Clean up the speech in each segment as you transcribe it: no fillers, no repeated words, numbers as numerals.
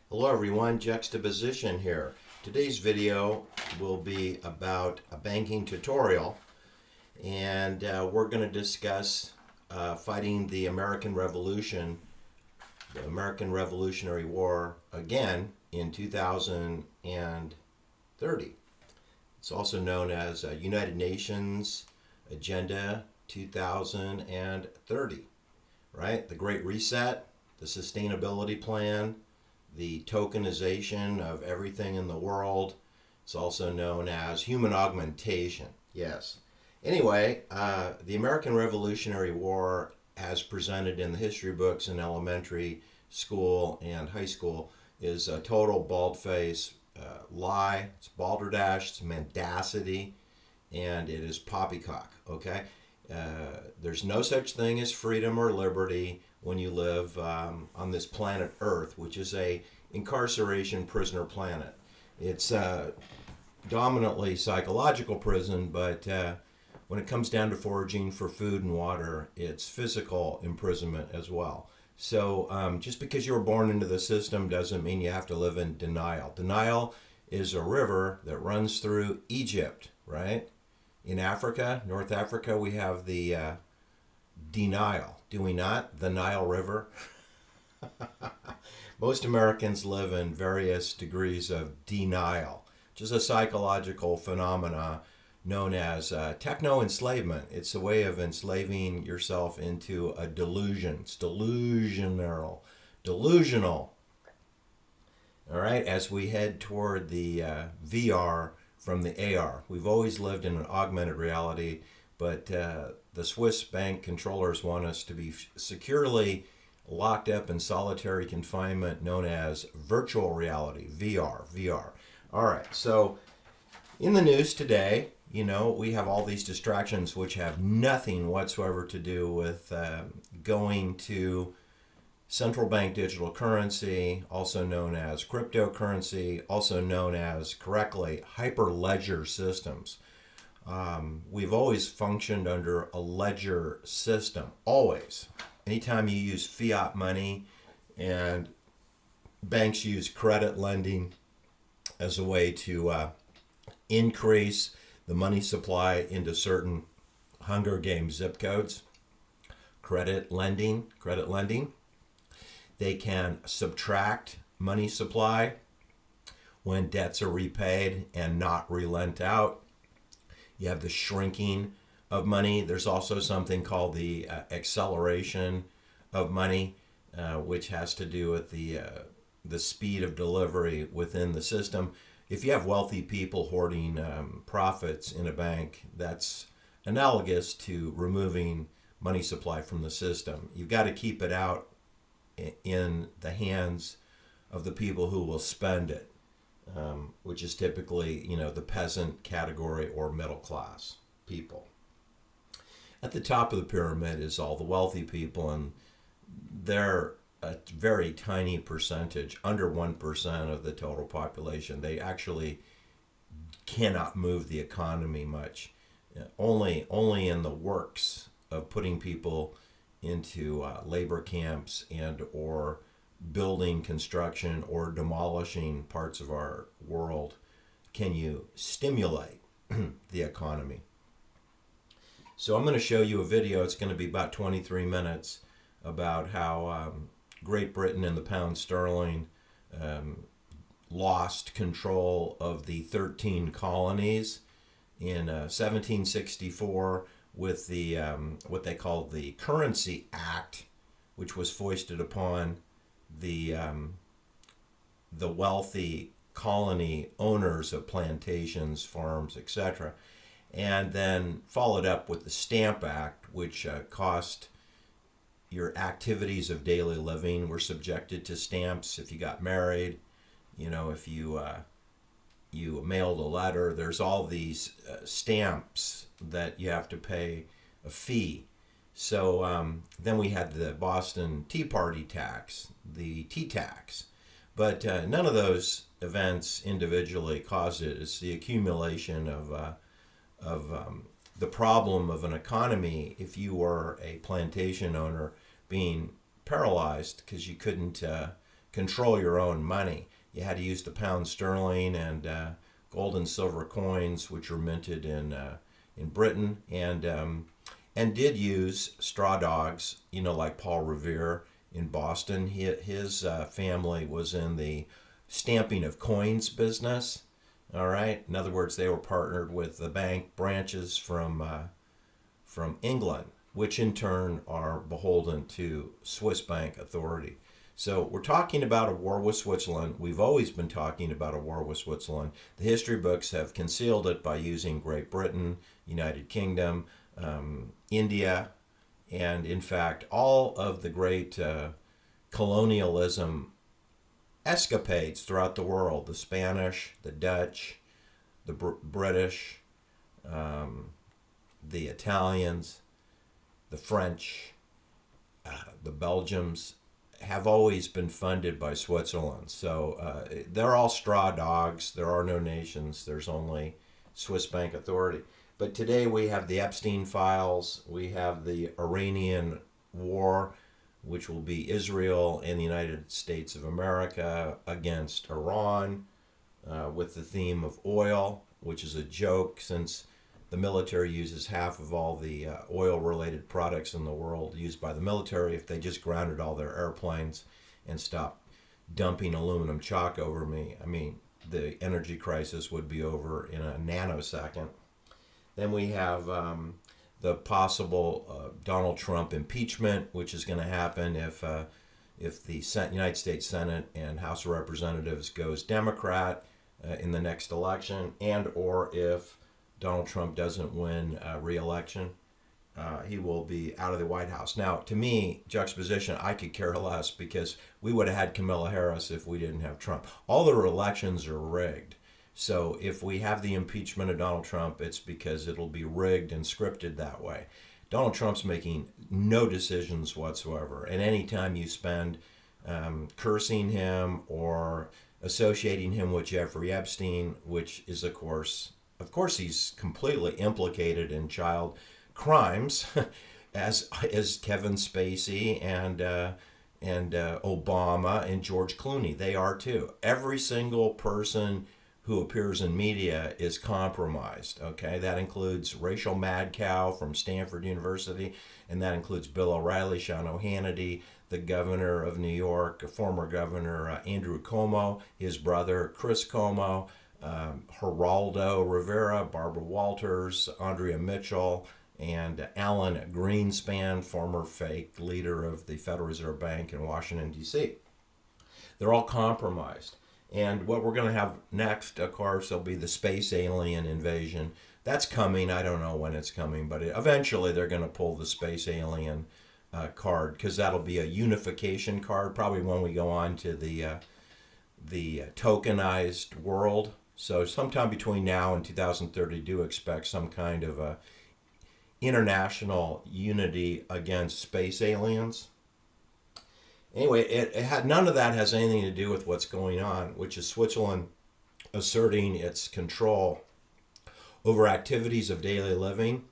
Hello everyone, Juxtaposition here. Today's video will be about a banking tutorial, and we're going to discuss fighting the American Revolution, the American Revolutionary War again in 2030. It's also known as United Nations Agenda 2030, right? The Great Reset, the Sustainability Plan, the tokenization of everything in the world. It's also known as human augmentation. Yes. Anyway, the American Revolutionary War, as presented in the history books in elementary school and high school, is a total bald-faced lie. It's balderdash, it's mendacity, and it is poppycock. Okay? There's no such thing as freedom or liberty when you live on this planet Earth, which is a incarceration prisoner planet. It's dominantly psychological prison, but when it comes down to foraging for food and water, it's physical imprisonment as well. So just because you were born into the system doesn't mean you have to live in denial. Denial is a river that runs through Egypt, right? In Africa, North Africa, we have the denial, do we not? The Nile River. Most Americans live in various degrees of denial, which is a psychological phenomena known as techno-enslavement. It's a way of enslaving yourself into a delusion. It's delusional. Delusional. All right, as we head toward the VR from the AR. We've always lived in an augmented reality, but the Swiss bank controllers want us to be securely locked up in solitary confinement known as virtual reality, VR. All right, so in the news today, you know, we have all these distractions which have nothing whatsoever to do with going to central bank digital currency, also known as cryptocurrency, also known as, correctly, hyperledger systems. We've always functioned under a ledger system, always. Anytime you use fiat money, and banks use credit lending as a way to increase the money supply into certain Hunger Games zip codes. Credit lending. They can subtract money supply when debts are repaid and not relent out. You have the shrinking of money. There's also something called the acceleration of money, which has to do with the speed of delivery within the system. If you have wealthy people hoarding profits in a bank, that's analogous to removing money supply from the system. You've got to keep it out in the hands of the people who will spend it, which is typically, you know, the peasant category or middle class people. At the top of the pyramid is all the wealthy people, and they're a very tiny percentage, under 1% of the total population. They actually cannot move the economy much. Only in the works of putting people into labor camps and or building construction or demolishing parts of our world can you stimulate the economy. So I'm going to show you a video. It's going to be about 23 minutes about how Great Britain and the pound sterling lost control of the 13 colonies in 1764 with the what they called the Currency Act, which was foisted upon the wealthy colony owners of plantations, farms, etc., and then followed up with the Stamp Act, which cost your activities of daily living were subjected to stamps. If you got married, you know, if you mailed a letter, there's all these stamps that you have to pay a fee. So then we had the Boston Tea Party tax, the tea tax. But none of those events individually caused it. It's the accumulation of the problem of an economy. If you were a plantation owner being paralyzed because you couldn't control your own money. You had to use the pound sterling and gold and silver coins, which were minted in Britain, and did use straw dogs, like Paul Revere in Boston. His family was in the stamping of coins business. All right. In other words, they were partnered with the bank branches from England, which in turn are beholden to Swiss bank authority. So we're talking about a war with Switzerland. We've always been talking about a war with Switzerland. The history books have concealed it by using Great Britain, United Kingdom, India, and in fact, all of the great colonialism escapades throughout the world, the Spanish, the Dutch, the British, the Italians, the French, the Belgians, have always been funded by Switzerland. So they're all straw dogs. There are no nations. There's only Swiss bank authority. But today we have the Epstein files. We have the Iranian war, which will be Israel and the United States of America against Iran, with the theme of oil, which is a joke since the military uses half of all the oil-related products in the world used by the military. If they just grounded all their airplanes and stopped dumping aluminum chalk over me, the energy crisis would be over in a nanosecond. Then we have the possible Donald Trump impeachment, which is going to happen if the United States Senate and House of Representatives goes Democrat in the next election, and or if Donald Trump doesn't win re-election, he will be out of the White House. Now, to me, Juxtaposition, I could care less, because we would have had Kamala Harris if we didn't have Trump. All the elections are rigged. So if we have the impeachment of Donald Trump, it's because it'll be rigged and scripted that way. Donald Trump's making no decisions whatsoever. And any time you spend cursing him or associating him with Jeffrey Epstein, which is, of course, he's completely implicated in child crimes, as Kevin Spacey and Obama and George Clooney. They are too. Every single person who appears in media is compromised. Okay, that includes Rachel Madcow from Stanford University, and that includes Bill O'Reilly, Sean O'Hannity, the governor of New York, former governor Andrew Cuomo, his brother Chris Cuomo, Geraldo Rivera, Barbara Walters, Andrea Mitchell, and Alan Greenspan, former fake leader of the Federal Reserve Bank in Washington, D.C. They're all compromised. And what we're going to have next, of course, will be the space alien invasion. That's coming. I don't know when it's coming, but eventually they're going to pull the space alien card, because that'll be a unification card, probably when we go on to the tokenized world. So sometime between now and 2030, do expect some kind of a international unity against space aliens. Anyway, it had none of that has anything to do with what's going on, which is Switzerland asserting its control over activities of daily living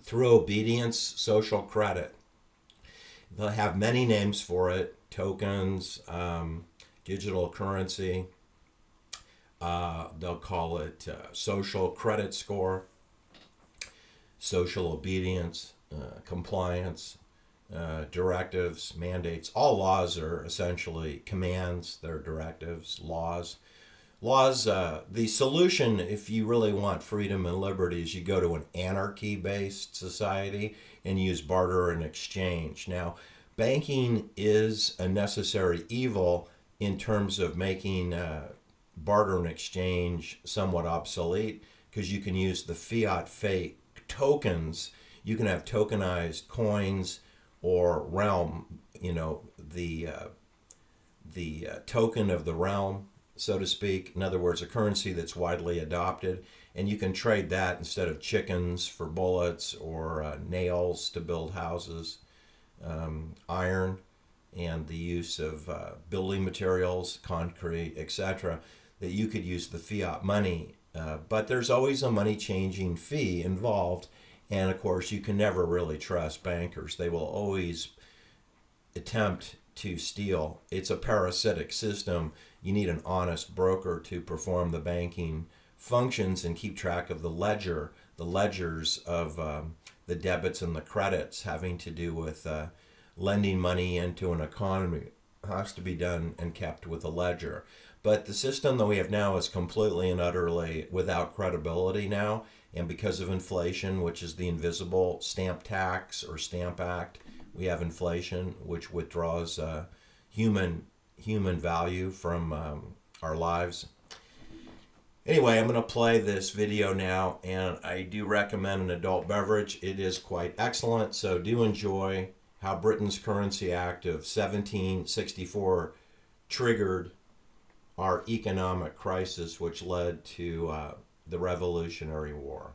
through obedience, social credit. They'll have many names for it: tokens, digital currency. They'll call it social credit score, social obedience, compliance, directives, mandates. All laws are essentially commands. They're directives, laws. The solution, if you really want freedom and liberty, is you go to an anarchy-based society and use barter and exchange. Now, banking is a necessary evil in terms of making barter and exchange somewhat obsolete, because you can use the fiat fake tokens. You can have tokenized coins or realm, the token of the realm, so to speak. In other words, a currency that's widely adopted, and you can trade that instead of chickens for bullets, or nails to build houses, iron, and the use of building materials, concrete, etc., that you could use the fiat money. But there's always a money changing fee involved. And of course, you can never really trust bankers. They will always attempt to steal. It's a parasitic system. You need an honest broker to perform the banking functions and keep track of the ledgers of the debits and the credits having to do with lending money into an economy. It has to be done and kept with a ledger. But the system that we have now is completely and utterly without credibility now. And because of inflation, which is the invisible stamp tax or stamp act, we have inflation, which withdraws human value from our lives. Anyway, I'm going to play this video now, and I do recommend an adult beverage. It is quite excellent, so do enjoy how Britain's Currency Act of 1764 triggered our economic crisis, which led to the Revolutionary War.